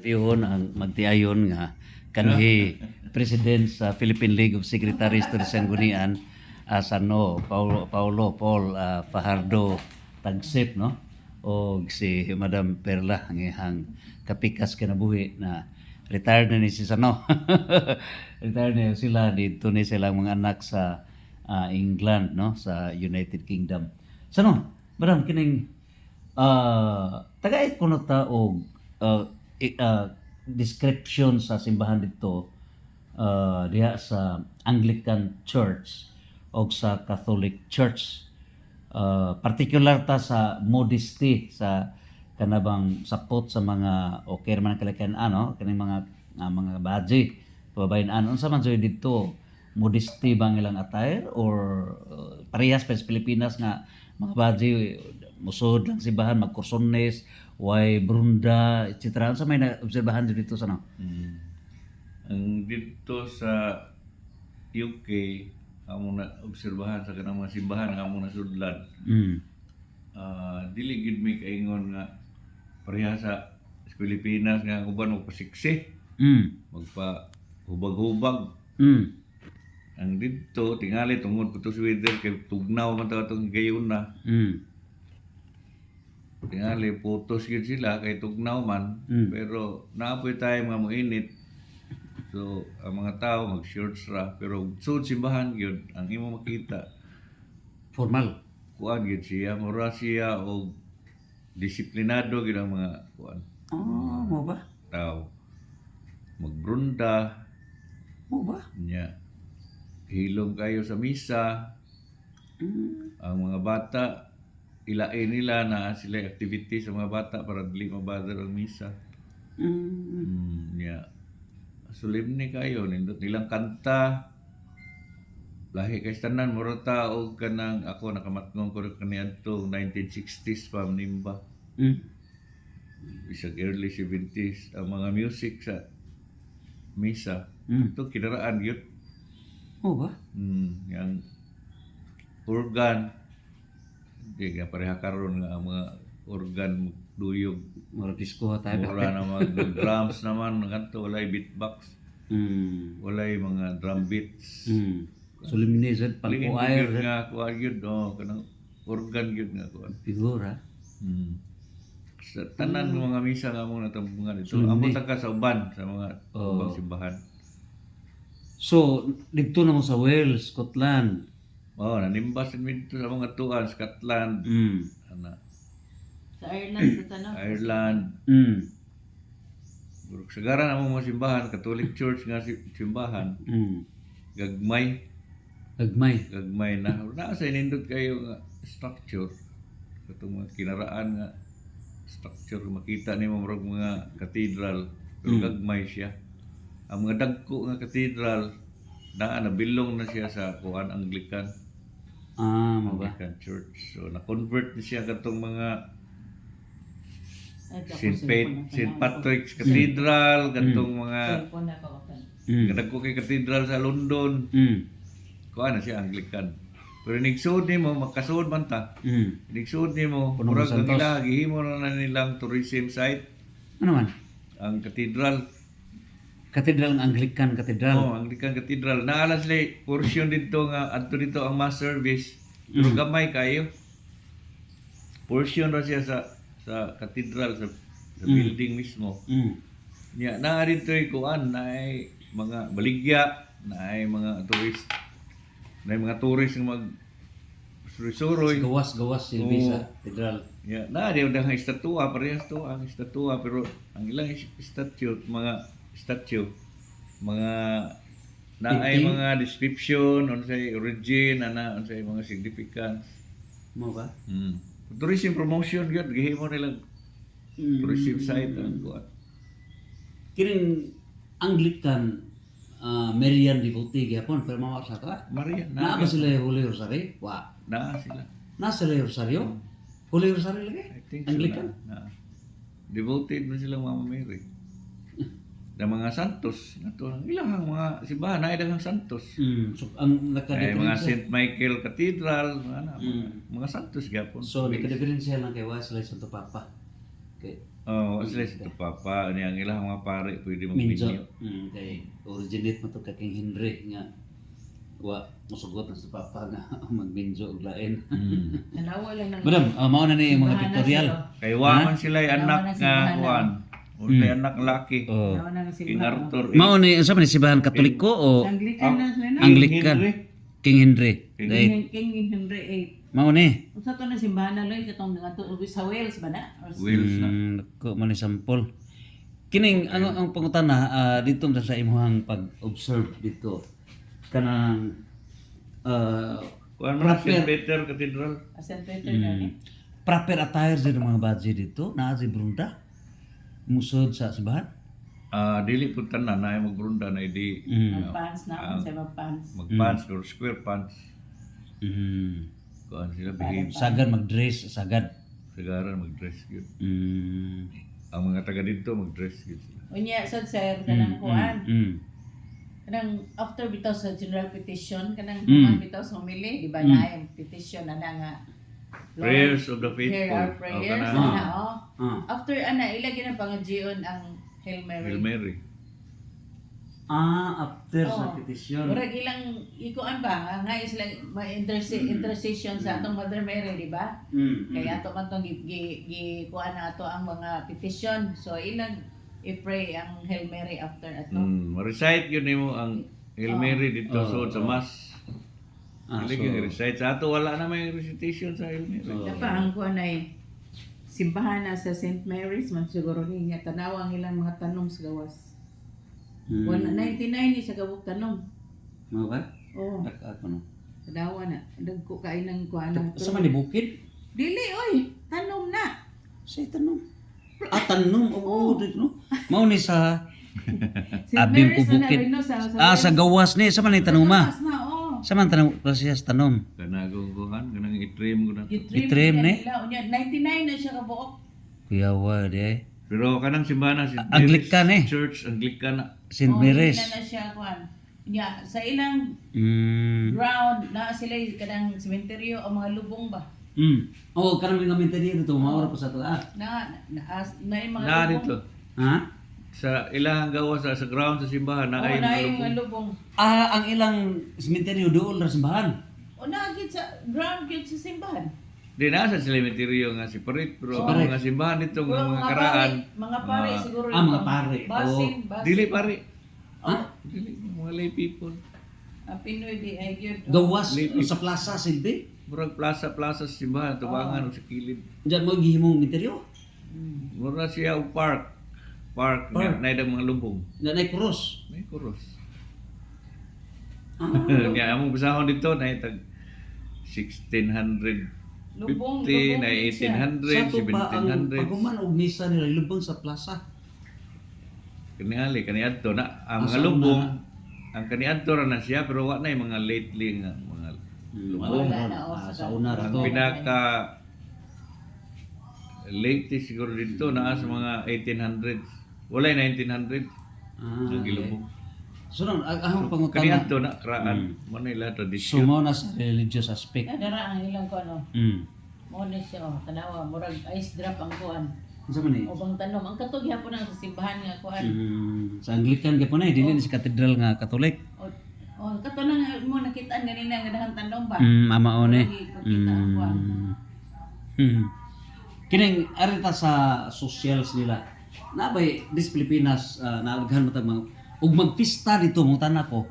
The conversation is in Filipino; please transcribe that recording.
View ang magtiayon nga kanhi President sa Philippine League of Secretaries to the Sanggunian as Paulo Paul Fajardo Tagsip no o si Madam Perla ang ihang kapikas kinabuhi na retired na ni si Sano. Retired na sila dito ni silang mga anak sa England no sa United Kingdom. Sano, Madam kining tagay kuno ta og description sa simbahan dito diha sa Anglican Church o sa Catholic Church. Particular ta sa modesty sa kanabang sapot sa mga okay man kalakan ano kaning mga baji pabayan unsa man joy dito modesty bang ilang attire or parehas pa sa Pilipinas nga mga baji musod lang simbahan magkursones way brunda etc. Unsa may naobserbahan dito sa no? Ang dito sa UK, amo na obserbahan sa kanang mga simbahan nga amo na sudlan. Dili gid mi kaingon nga pareha sa Pilipinas nga uban magpasiksi, magpa hubag-hubag. Ang dito tingali tungod putos weather kay tugnaw man ta atong gayon na. Tingali putos yun sila kay tugnaw man pero naapoy tayo mga moinit. So ang mga tao mag-shorts ra pero sud simbahan gyud ang imo makita Formal. kuan gyud siya mura siya og disiplinado gyud ang mga kuan Mo ba? tao magbrunda Mo ba? nya hilom kayo sa misa. Ang mga bata ilain nila na sila activity sa mga bata para dili mabother ang misa. Nya solemne kayo nindot nilang kanta lahi kay tanan mura ta og kanang ako nakamatngong ko kaniadto 1960s pa nimba. Bisag early 70s ang mga music sa misa. Ito kinaraan gyud. Mo ba? Yang organ di nga pareha karon nga ang mga organ duyog Mura disco tayo. mura naman drums naman kanto walay beatbox walay mga drum beats. Solemne sad Lingin pag-choir gyud nga kuan gyud kanang organ gyud nga kuan. figura. Sa tanan ng mga misa nga mo natampungan dito amo ta ka sa uban sa mga ubang simbahan. So dito na mo sa Wales, Scotland. Nanimbas dito sa mga tuan Scotland ana Sa Ireland, sa tanong. Ireland. Burok sagaran ang mga simbahan, Catholic Church nga simbahan. Gagmay Gagmay. na. Nasa inindot kayo nga structure. Katong mga kinaraan nga structure. Makita ni mo mga cathedral. Pero gagmay siya. Ang mga dagko nga cathedral, nabilong na siya sa kuan Anglican. Mo ba? Anglican Church. So, na-convert na siya katong mga St. Patrick's Cathedral, katong mga kadagko kay cathedral sa London. Kuan na siya Anglican. Pero nigsuod nimo makasuod man ta. Nigsuod nimo murag ang ila gihimo na nilang tourism site Ano man? ang cathedral. Katedral ng Anglican Katedral. Anglican Cathedral. Naala sila portion dito nga adto dito ang mass service. Pero gamay kayo. Portion ra siya sa cathedral sa building mismo. Nya naa dito kuan naay mga baligya, naay mga tourist. Naay mga tourist nga mag suroy. Gawas silbi sa katedral. Nya naa di ang estatua parehas to ang estatua pero ang ilang statue mga naay mga description unsay origin unsay mga significance. Mo ba? Tourism promotion gyud gihimo nilang tourism site ang kuan. Kining Anglican Marian devotee gyapon pero mawar sa ka. Maria Naa ba sila Holy Rosary? Wa. na sila. Na sila Rosario? Holy Rosary lagi? I think Anglican? Devoted man sila Mama Mary. Na mga santos nato ang ilang mga simbahan na ilang santos. So ang Ay mga nakadiferensya. St. Michael Cathedral, mga santos gyapon. So nakadiferensya lang kay wa sila Santo Papa. Okay. Oh, sila sa papa ni ang ilang mga pare pwede Minjo. magminyo. Kay originate mo to kay King Henry nga wa musugot na sa papa nga magminjo og lain. Nalawa lang ng... Madam, mao na ni yung mga Simbahan na pictorial. sila. Kay waman sila ay Nawa anak na nga simbahan kuan. Uli anak laki. Oh. Nalawa ng King simbahan. Arthur. Mao ni sa man simbahan Katoliko o Anglican na sila na. Anglican? Henry. King Henry. Dahil King Henry VIII. mao ni. Usa to na simbahan na loy katong nga to sa Wales ba na? Or sa- Wales na. Nako man ni sampol. Kining ang pangutana dito sa imuhang pag-observe dito kanang Kuan man St. proper Peter Cathedral. St. Peter na ni. proper attire sa mga badge dito na si Brunda musod sa simbahan. Dili pud tanan na magbrunda na di Mag-pants na ako sa mag-pants. magpants or square pants. Mm. Kuan sila behave. Sagad mag-dress sagad. Sagaran mag-dress gyud. Mm. Ang mga taga dito mag-dress gyud sila. Unya sad sir kanang kuan. Mm. Kanang after bitaw sa general petition kanang bitaw sa homily di ba na yung petition ana nga Lord, Prayers of the hear faithful. our prayers kanang ana oh. Ah. After ana ilagay na pangajion ang Hail Mary. Hail Mary. After sa Oh. petition. Murag ilang ikuan ba nga is like intercession sa atong Mother Mary di ba? Kaya ato man tong kuan na ato ang mga petition. So ilang i-pray ang Hail Mary after ato. Ma-recite yun nimo ang Hail Mary dito suod sa Mass. Dili gyud recite sa ato wala na may recitation sa Hail Mary. Dapat ang kuan ay simbahan na sa St. Mary's man siguro niya tanaw ang ilang mga tanom sa gawas. 99 ni sa gawok tanom. Mao ba? Oo. Ako no. Tanawa na. Dagko kain ng kuan ng Sa man ni bukid? Dili oy, tanom na. Sa tanom. Tanom oo dito no. Mao ni sa St. abim Mary's ko na bukid. rin no, sa Sa gawas ni sa man ni tanom ma. Gawas na oh. Sa man tanom siya sa tanom. Kanagong kuhan kanang i-trim ko na. I-trim ni? Unya 99 na siya ka buok. Kuya wa di. Pero kanang simbahan na St. Anglican Mary's eh. Church Anglican na. St. Mary's. Na siya kuan. Unya sa ilang Mm. ground na sila kadang sementeryo o mga lubong ba. Oh, karang mga mentally dito maura pa sa to. Na yung mga Na lubong. dito. Ha? Sa ilang gawa sa ground sa simbahan na Oo, ay na mga yung mga lubong. lubong. Ang ilang cemetery doon ra simbahan. O nagit sa ground gid sa simbahan. Di na sa cemetery nga si Parit pero ang Separate. mga simbahan dito Pero mga karaan. mga pare siguro. mga pare. Basin, basin. Dili pare. Ha? Dili mga lay people. Ang Pinoy di ay gyud. Gawas Lipi. sa plaza silbi. Murag plaza sa simbahan tubangan o sa kilid. Diyan mo gihimong interior. Mura siya og park. Park na idang mga lubong. Na nay cross. May kuros. Kaya among basahon dito na itag 1600 Lubong, 50 na lubong siya. 1800, Sa to pa ang 1700. paghuman og misa nila lubong sa plaza. Kaniali, kaniadto na ang mga Asa lubong, una ang kaniadto ra na siya pero wa na yung mga lately nga mga lubong. Wala na, o, Sa una ra Ang to. pinaka latest siguro dito na sa mga 1800s. Wala 1900 ang gilubong. So nun, ang pangutana. Kaniadto na kraan. Manila So tradition. mo na sa religious aspect. Dara ang ilang kuan o. Mm. Mo na siya o. Tanawa murag ice drop ang kuan. Unsa man ni? O bang tanom ang katog gyapon ang sa simbahan nga kuan. Sa Anglican gyapon na dili ni sa katedral nga Katolik. O kato na mo nakitaan ganina nga dahang tanom ba. Mao ni. Pakita ang kuan. Kining arita sa socials nila. Nabay dis Pilipinas naalaghan mo tag mga ug magpista dito mo tanan ko.